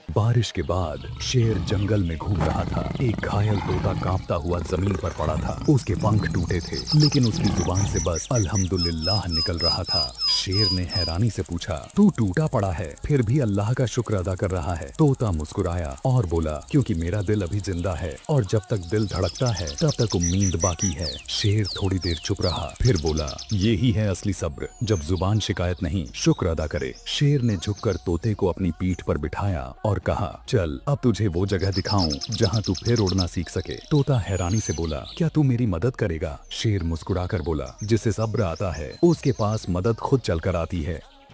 बारिश के बाद शेर जंगल में घूम रहा था। एक घायल तोता कांपता हुआ जमीन पर पड़ा था। उसके पंख टूटे थे, लेकिन उसकी जुबान से बस अल्हम्दुलिल्लाह निकल रहा था। शेर ने हैरानी से पूछा, तू टूटा पड़ा है, फिर भी अल्लाह का शुक्र अदा कर रहा है? तोता मुस्कुराया और बोला, क्योंकि मेरा दिल अभी जिंदा है और जब तक दिल धड़कता है तब तक उम्मीद बाकी है। शेर थोड़ी देर चुप रहा, फिर बोला, यही है असली सब्र, जब जुबान शिकायत नहीं शुक्र अदा करे। शेर ने झुककर तोते को अपनी पीठ पर बिठाया और कहा, चल अब तुझे वो जगह दिखाऊं जहां तू फिर उड़ना सीख सके। तोता हैरानी से बोला, क्या तू मेरी मदद करेगा? शेर मुस्कुराकर बोला, जिसे सब्र आता है उसके पास मदद खुद चलकर आती है।